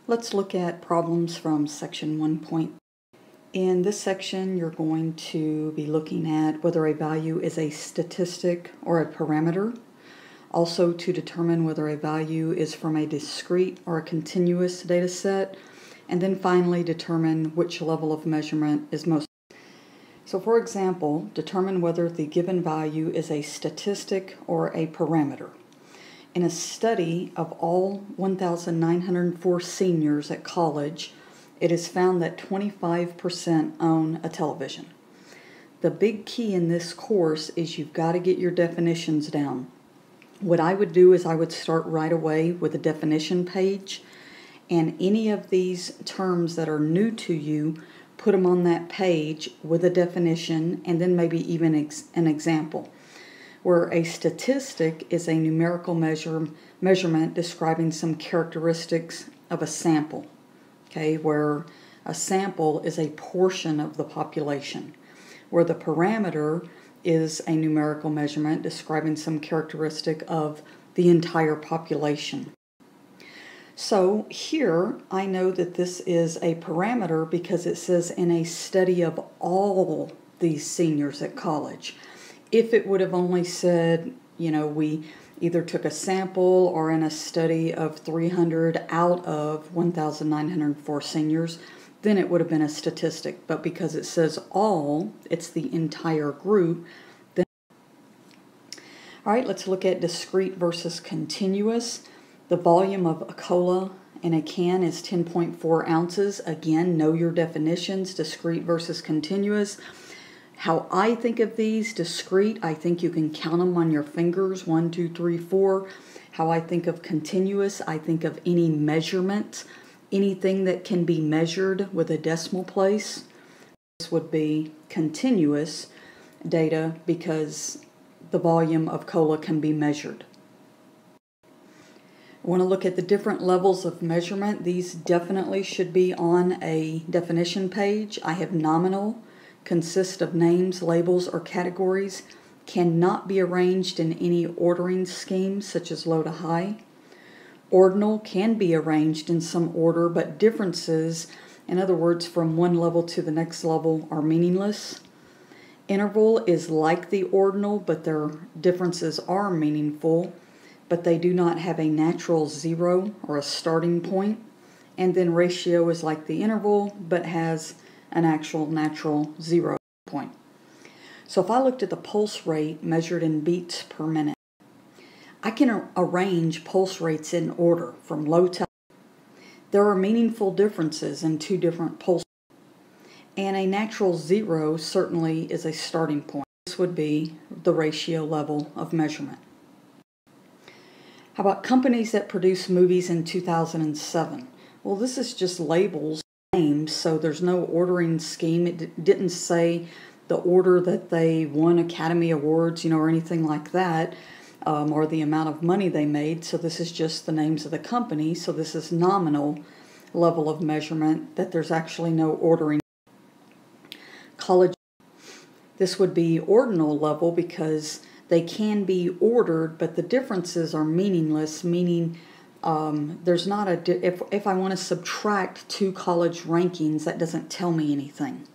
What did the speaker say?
Let's look at problems from section 1. In this section, you're going to be looking at whether a value is a statistic or a parameter. Also to determine whether a value is from a discrete or a continuous data set. And then finally determine which level of measurement is most. So for example, determine whether the given value is a statistic or a parameter. In a study of all 1,904 seniors at college, it is found that 25% own a television. The big key in this course is you've got to get your definitions down. What I would do is I would start right away with a definition page, and any of these terms that are new to you, put them on that page with a definition and then maybe even an example. Where a statistic is a numerical measurement describing some characteristics of a sample. Okay, where a sample is a portion of the population. Where the parameter is a numerical measurement describing some characteristic of the entire population. So here I know that this is a parameter because it says in a study of all these seniors at college. If it would have only said, we either took a sample or in a study of 300 out of 1,904 seniors, then it would have been a statistic. But because it says all, it's the entire group. All right, let's look at discrete versus continuous. The volume of a cola in a can is 10.4 ounces. Again, know your definitions, discrete versus continuous. How I think of these, discrete, I think you can count them on your fingers, 1, 2, 3, 4. How I think of continuous, I think of any measurement, anything that can be measured with a decimal place. This would be continuous data because the volume of cola can be measured. I want to look at the different levels of measurement. These definitely should be on a definition page. I have nominal. Consist of names, labels, or categories, cannot be arranged in any ordering scheme such as low to high. Ordinal can be arranged in some order, but differences, in other words, from one level to the next level, are meaningless. Interval is like the ordinal, but their differences are meaningful, but they do not have a natural zero or a starting point. And then ratio is like the interval, but has an actual natural zero point. So if I looked at the pulse rate measured in beats per minute, I can arrange pulse rates in order from low to high. There are meaningful differences in two different pulse rates, and a natural zero certainly is a starting point. This would be the ratio level of measurement. How about companies that produce movies in 2007? Well, this is just labels. So there's no ordering scheme. It didn't say the order that they won Academy Awards, or anything like that, or the amount of money they made. So this is just the names of the company. So this is nominal level of measurement, that there's actually no ordering. College, this would be ordinal level because they can be ordered, but the differences are meaningless, meaning there's not if I want to subtract two college rankings, that doesn't tell me anything.